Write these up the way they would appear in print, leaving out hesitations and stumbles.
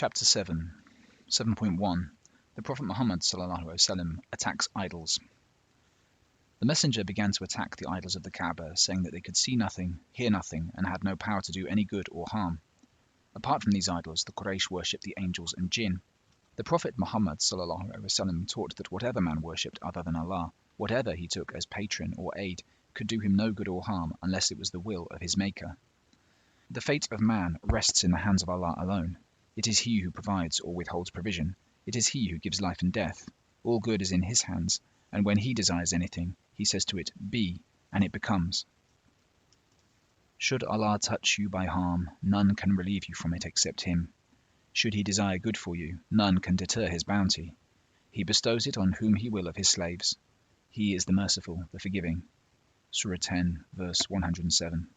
Chapter 7, 7.1. The Prophet Muhammad ﷺ attacks idols. The messenger began to attack the idols of the Kaaba, saying that they could see nothing, hear nothing, and had no power to do any good or harm. Apart from these idols, the Quraysh worshipped the angels and jinn. The Prophet Muhammad ﷺ taught that whatever man worshipped other than Allah, whatever he took as patron or aid, could do him no good or harm unless it was the will of his Maker. The fate of man rests in the hands of Allah alone. It is He who provides or withholds provision. It is He who gives life and death. All good is in His hands, and when He desires anything, He says to it, "Be," and it becomes. Should Allah touch you by harm, none can relieve you from it except Him. Should He desire good for you, none can deter His bounty. He bestows it on whom He will of His slaves. He is the merciful, the forgiving. Surah 10, verse 107.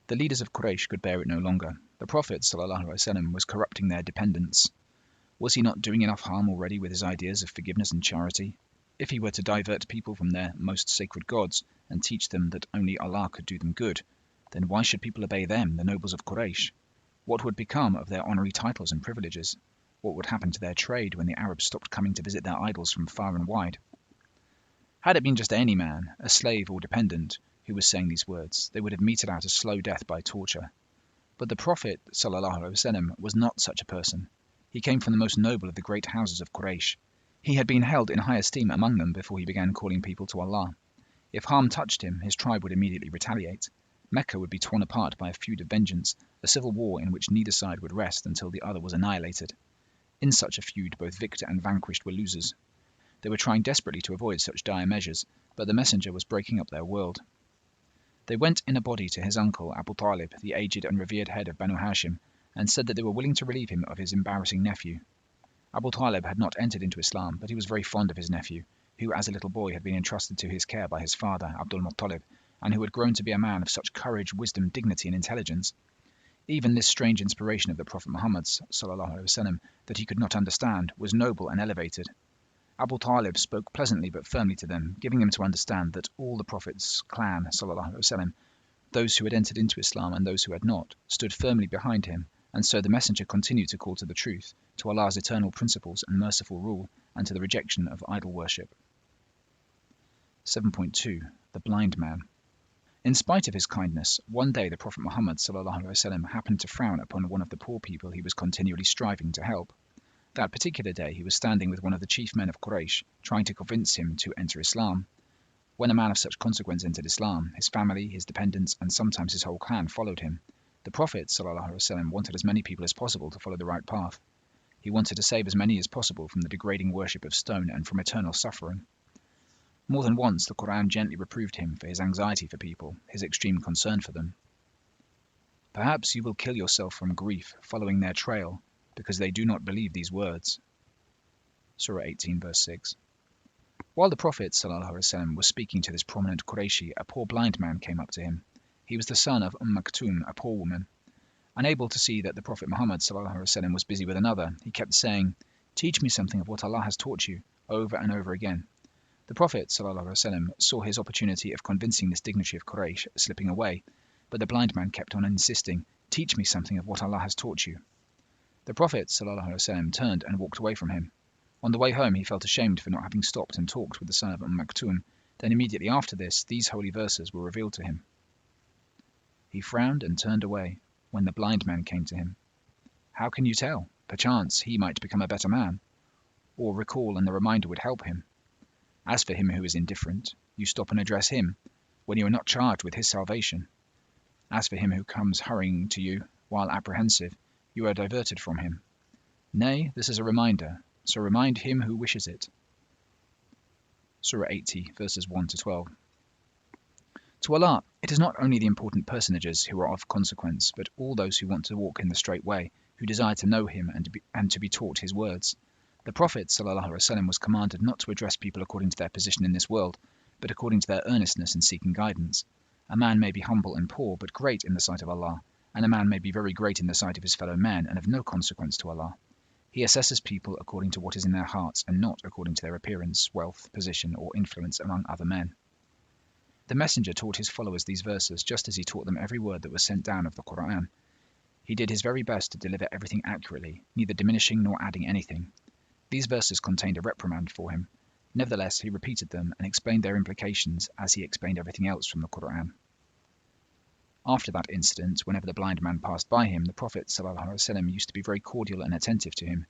The leaders of Quraysh could bear it no longer. The Prophet ﷺ was corrupting their dependents. Was he not doing enough harm already with his ideas of forgiveness and charity? If he were to divert people from their most sacred gods and teach them that only Allah could do them good, then why should people obey them, the nobles of Quraysh? What would become of their honorary titles and privileges? What would happen to their trade when the Arabs stopped coming to visit their idols from far and wide? Had it been just any man, a slave or dependent, who was saying these words, they would have meted out a slow death by torture. But the Prophet ﷺ was not such a person. He came from the most noble of the great houses of Quraysh. He had been held in high esteem among them before he began calling people to Allah. If harm touched him, his tribe would immediately retaliate. Mecca would be torn apart by a feud of vengeance, a civil war in which neither side would rest until the other was annihilated. In such a feud, both victor and vanquished were losers. They were trying desperately to avoid such dire measures, but the messenger was breaking up their world. They went in a body to his uncle Abu Talib, the aged and revered head of Banu Hashim, and said that they were willing to relieve him of his embarrassing nephew. Abu Talib had not entered into Islam, but he was very fond of his nephew, who as a little boy had been entrusted to his care by his father, Abdul Muttalib, and who had grown to be a man of such courage, wisdom, dignity, and intelligence. Even this strange inspiration of the Prophet Muhammad ﷺ that he could not understand was noble and elevated. Abu Talib spoke pleasantly but firmly to them, giving them to understand that all the Prophet's clan, ﷺ, those who had entered into Islam and those who had not, stood firmly behind him, and so the messenger continued to call to the truth, to Allah's eternal principles and merciful rule, and to the rejection of idol worship. 7.2. The Blind Man. In spite of his kindness, one day the Prophet Muhammad ﷺ happened to frown upon one of the poor people he was continually striving to help. That particular day he was standing with one of the chief men of Quraysh, trying to convince him to enter Islam. When a man of such consequence entered Islam, his family, his dependents, and sometimes his whole clan followed him. The Prophet ﷺ wanted as many people as possible to follow the right path. He wanted to save as many as possible from the degrading worship of stone and from eternal suffering. More than once the Quran gently reproved him for his anxiety for people, his extreme concern for them. Perhaps you will kill yourself from grief following their trail, because they do not believe these words. Surah 18, verse 6. While the Prophet ﷺ was speaking to this prominent Qurayshi, a poor blind man came up to him. He was the son of Maktoum, a poor woman. Unable to see that the Prophet Muhammad ﷺ was busy with another, he kept saying, "Teach me something of what Allah has taught you," over and over again. The Prophet ﷺ saw his opportunity of convincing this dignitary of Quraysh slipping away, but the blind man kept on insisting, "Teach me something of what Allah has taught you." The Prophet ﷺ turned and walked away from him. On the way home he felt ashamed for not having stopped and talked with the son of Maktoum. Then immediately after this, these holy verses were revealed to him. He frowned and turned away when the blind man came to him. How can you tell? Perchance he might become a better man. Or recall and the reminder would help him. As for him who is indifferent, you stop and address him when you are not charged with his salvation. As for him who comes hurrying to you while apprehensive, you are diverted from him. Nay, this is a reminder, so remind him who wishes it. Surah 80, verses 1 to 12. To Allah, it is not only the important personages who are of consequence, but all those who want to walk in the straight way, who desire to know him and to be taught his words. The Prophet ﷺ was commanded not to address people according to their position in this world, but according to their earnestness in seeking guidance. A man may be humble and poor, but great in the sight of Allah, and a man may be very great in the sight of his fellow men and of no consequence to Allah. He assesses people according to what is in their hearts and not according to their appearance, wealth, position, or influence among other men. The messenger taught his followers these verses just as he taught them every word that was sent down of the Quran. He did his very best to deliver everything accurately, neither diminishing nor adding anything. These verses contained a reprimand for him. Nevertheless, he repeated them and explained their implications as he explained everything else from the Quran. After that incident, whenever the blind man passed by him, the Prophet ﷺ used to be very cordial and attentive to him.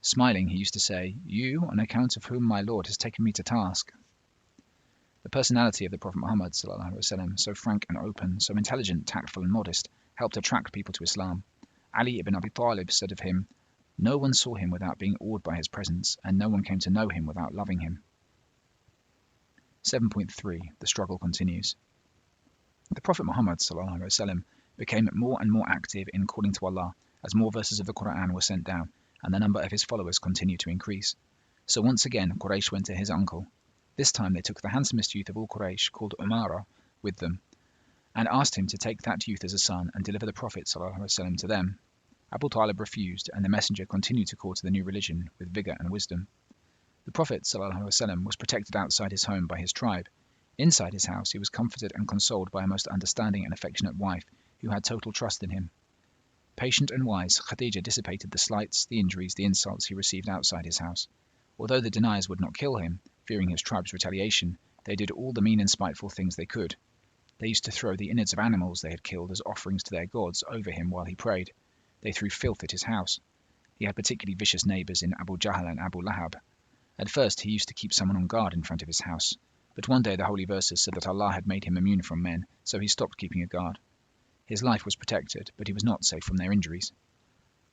Smiling, he used to say, "You, on account of whom my Lord has taken me to task." The personality of the Prophet Muhammad ﷺ, so frank and open, so intelligent, tactful and modest, helped attract people to Islam. Ali ibn Abi Talib said of him, "No one saw him without being awed by his presence, and no one came to know him without loving him." 7.3. The struggle continues. The Prophet Muhammad ﷺ became more and more active in calling to Allah as more verses of the Quran were sent down, and the number of his followers continued to increase. So once again Quraysh went to his uncle. This time they took the handsomest youth of all Quraysh, called Umara, with them, and asked him to take that youth as a son and deliver the Prophet ﷺ to them. Abu Talib refused, and the messenger continued to call to the new religion with vigour and wisdom. The Prophet ﷺ was protected outside his home by his tribe. Inside his house he was comforted and consoled by a most understanding and affectionate wife, who had total trust in him. Patient and wise, Khadija dissipated the slights, the injuries, the insults he received outside his house. Although the deniers would not kill him, fearing his tribe's retaliation, they did all the mean and spiteful things they could. They used to throw the innards of animals they had killed as offerings to their gods over him while he prayed. They threw filth at his house. He had particularly vicious neighbours in Abu Jahl and Abu Lahab. At first he used to keep someone on guard in front of his house, but one day the holy verses said that Allah had made him immune from men, so he stopped keeping a guard. His life was protected, but he was not safe from their injuries.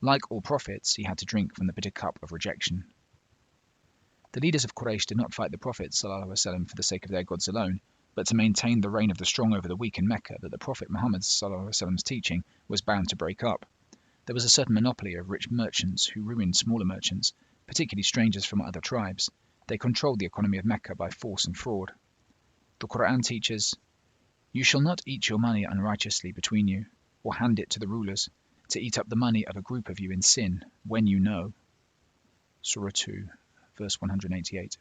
Like all prophets, he had to drink from the bitter cup of rejection. The leaders of Quraysh did not fight the Prophet ﷺ for the sake of their gods alone, but to maintain the reign of the strong over the weak in Mecca that the Prophet Muhammad ﷺ's teaching was bound to break up. There was a certain monopoly of rich merchants who ruined smaller merchants, particularly strangers from other tribes. They controlled the economy of Mecca by force and fraud. The Quran teaches, "You shall not eat your money unrighteously between you, or hand it to the rulers, to eat up the money of a group of you in sin, when you know." Surah 2, verse 188.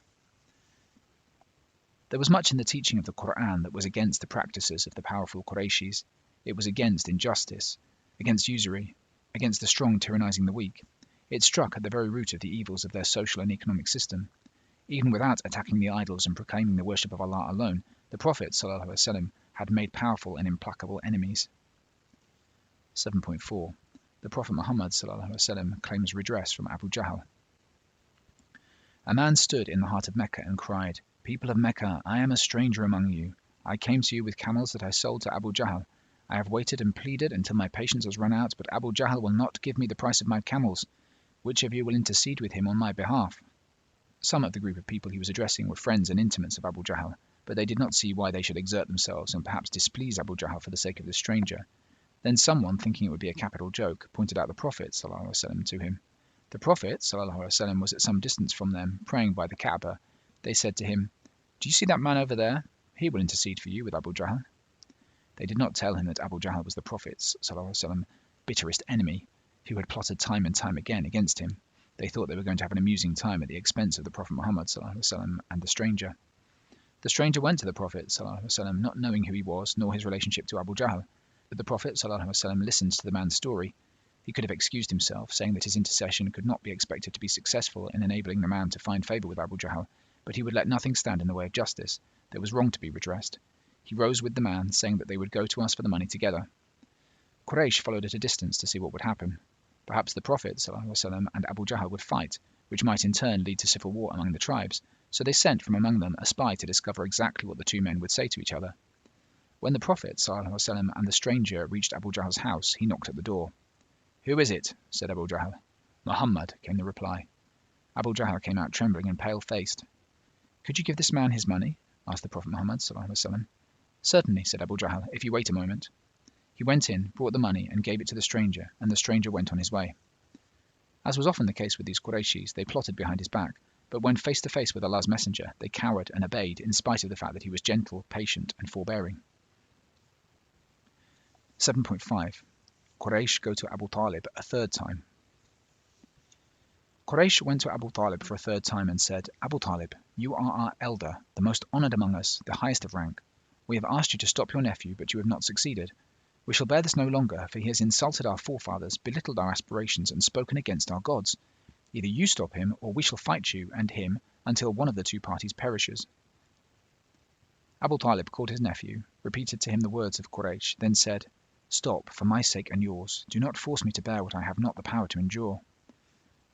There was much in the teaching of the Quran that was against the practices of the powerful Qurayshis. It was against injustice, against usury, against the strong tyrannizing the weak. It struck at the very root of the evils of their social and economic system. Even without attacking the idols and proclaiming the worship of Allah alone, the Prophet ﷺ had made powerful and implacable enemies. 7.4. The Prophet Muhammad ﷺ claims redress from Abu Jahl. A man stood in the heart of Mecca and cried, "People of Mecca, I am a stranger among you. I came to you with camels that I sold to Abu Jahl. I have waited and pleaded until my patience has run out, but Abu Jahl will not give me the price of my camels. Which of you will intercede with him on my behalf?" Some of the group of people he was addressing were friends and intimates of Abu Jahl, but they did not see why they should exert themselves and perhaps displease Abu Jahl for the sake of this stranger. Then someone, thinking it would be a capital joke, pointed out the Prophet ﷺ to him. The Prophet ﷺ was at some distance from them, praying by the Kaaba. They said to him, "Do you see that man over there? He will intercede for you with Abu Jahl." They did not tell him that Abu Jahl was the Prophet's ﷺ bitterest enemy, who had plotted time and time again against him. They thought they were going to have an amusing time at the expense of the Prophet Muhammad ﷺ and the stranger. The stranger went to the Prophet ﷺ, not knowing who he was nor his relationship to Abu Jahl. But the Prophet ﷺ listened to the man's story. He could have excused himself, saying that his intercession could not be expected to be successful in enabling the man to find favour with Abu Jahl, but he would let nothing stand in the way of justice. There was wrong to be redressed. He rose with the man, saying that they would go to us for the money together. Quraysh followed at a distance to see what would happen. Perhaps the Prophet ﷺ and Abu Jahl would fight, which might in turn lead to civil war among the tribes, so they sent from among them a spy to discover exactly what the two men would say to each other. When the Prophet ﷺ and the stranger reached Abu Jahl's house, he knocked at the door. "Who is it?" said Abu Jahl. "Muhammad," came the reply. Abu Jahl came out trembling and pale-faced. "Could you give this man his money?" asked the Prophet Muhammad ﷺ. "Certainly," said Abu Jahl, "if you wait a moment." He went in, brought the money, and gave it to the stranger, and the stranger went on his way. As was often the case with these Qurayshis, they plotted behind his back, but when face to face with Allah's messenger, they cowered and obeyed, in spite of the fact that he was gentle, patient, and forbearing. 7.5. Quraysh go to Abu Talib a third time. Quraysh went to Abu Talib for a third time and said, "Abu Talib, you are our elder, the most honoured among us, the highest of rank. We have asked you to stop your nephew, but you have not succeeded. We shall bear this no longer, for he has insulted our forefathers, belittled our aspirations, and spoken against our gods. Either you stop him, or we shall fight you and him until one of the two parties perishes." Abu Talib called his nephew, repeated to him the words of Quraysh, then said, "Stop, for my sake and yours. Do not force me to bear what I have not the power to endure."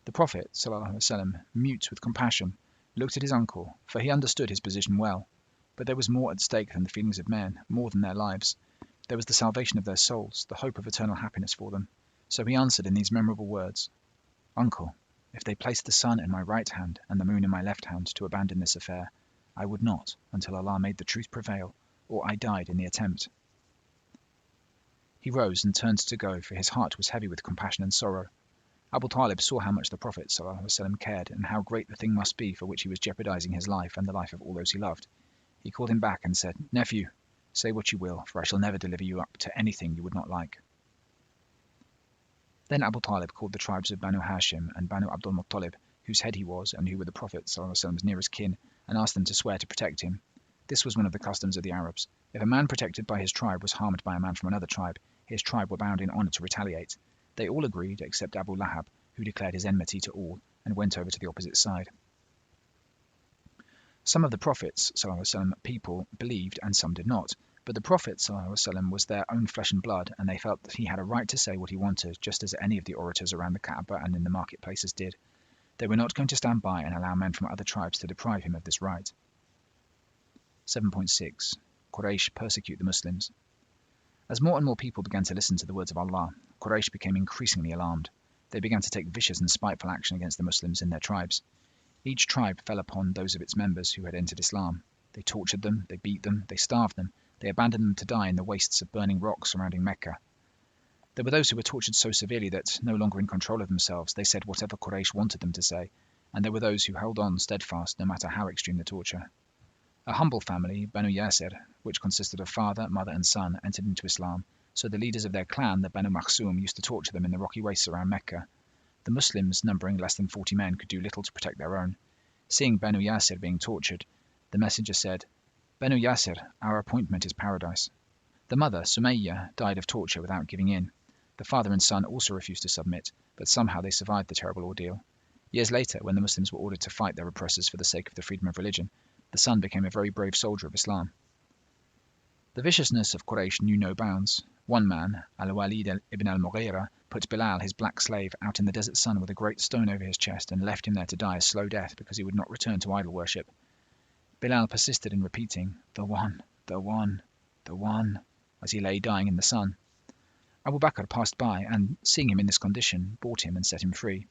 The Prophet, ﷺ, mute with compassion, looked at his uncle, for he understood his position well. But there was more at stake than the feelings of men, more than their lives. There was the salvation of their souls, the hope of eternal happiness for them. So he answered in these memorable words, "Uncle, if they placed the sun in my right hand and the moon in my left hand to abandon this affair, I would not until Allah made the truth prevail, or I died in the attempt." He rose and turned to go, for his heart was heavy with compassion and sorrow. Abu Talib saw how much the Prophet ﷺ cared, and how great the thing must be for which he was jeopardizing his life and the life of all those he loved. He called him back and said, "Nephew, say what you will, for I shall never deliver you up to anything you would not like." Then Abu Talib called the tribes of Banu Hashim and Banu Abdul Muttalib, whose head he was and who were the Prophet ﷺ's nearest kin, and asked them to swear to protect him. This was one of the customs of the Arabs. If a man protected by his tribe was harmed by a man from another tribe, his tribe were bound in honor to retaliate. They all agreed, except Abu Lahab, who declared his enmity to all, and went over to the opposite side. Some of the Prophet's ﷺ people believed and some did not, but the Prophet ﷺ was their own flesh and blood, and they felt that he had a right to say what he wanted, just as any of the orators around the Kaaba and in the marketplaces did. They were not going to stand by and allow men from other tribes to deprive him of this right. 7.6. Quraysh persecute the Muslims. As more and more people began to listen to the words of Allah, Quraysh became increasingly alarmed. They began to take vicious and spiteful action against the Muslims in their tribes. Each tribe fell upon those of its members who had entered Islam. They tortured them, they beat them, they starved them, they abandoned them to die in the wastes of burning rocks surrounding Mecca. There were those who were tortured so severely that, no longer in control of themselves, they said whatever Quraysh wanted them to say, and there were those who held on steadfast no matter how extreme the torture. A humble family, Banu Yasir, which consisted of father, mother and son, entered into Islam, so the leaders of their clan, the Banu Makhzum, used to torture them in the rocky wastes around Mecca. The Muslims, numbering less than 40 men, could do little to protect their own. Seeing Banu Yasir being tortured, the messenger said, "Banu Yasir, our appointment is paradise." The mother, Sumayya, died of torture without giving in. The father and son also refused to submit, but somehow they survived the terrible ordeal. Years later, when the Muslims were ordered to fight their oppressors for the sake of the freedom of religion, the son became a very brave soldier of Islam. The viciousness of Quraysh knew no bounds. One man, Al-Walid ibn al-Mughira, put Bilal, his black slave, out in the desert sun with a great stone over his chest and left him there to die a slow death because he would not return to idol worship. Bilal persisted in repeating, "The one, the one, the one," as he lay dying in the sun. Abu Bakr passed by and, seeing him in this condition, bought him and set him free.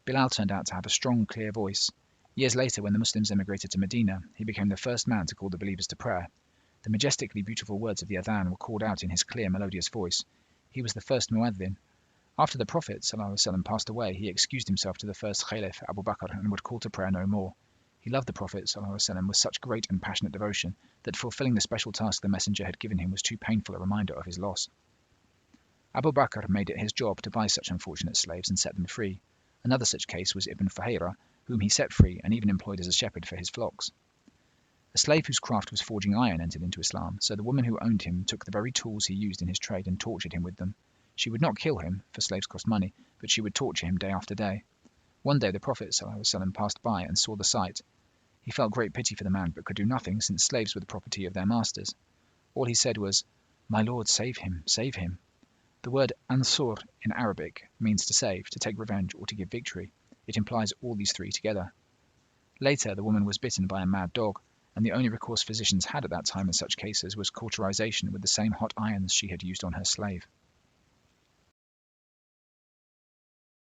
Bilal turned out to have a strong, clear voice. Years later, when the Muslims emigrated to Medina, he became the first man to call the believers to prayer. The majestically beautiful words of the adhan were called out in his clear, melodious voice. He was the first muadhin. After the Prophet ﷺ passed away, he excused himself to the first Caliph, Abu Bakr, and would call to prayer no more. He loved the Prophet ﷺ with such great and passionate devotion that fulfilling the special task the messenger had given him was too painful a reminder of his loss. Abu Bakr made it his job to buy such unfortunate slaves and set them free. Another such case was Ibn Fuhayra, whom he set free and even employed as a shepherd for his flocks. A slave whose craft was forging iron entered into Islam, so the woman who owned him took the very tools he used in his trade and tortured him with them. She would not kill him, for slaves cost money, but she would torture him day after day. One day the Prophet ﷺ passed by and saw the sight. He felt great pity for the man, but could do nothing, since slaves were the property of their masters. All he said was, "My Lord, save him, save him." The word ansur in Arabic means to save, to take revenge, or to give victory. It implies all these three together. Later, the woman was bitten by a mad dog, and the only recourse physicians had at that time in such cases was cauterization with the same hot irons she had used on her slave.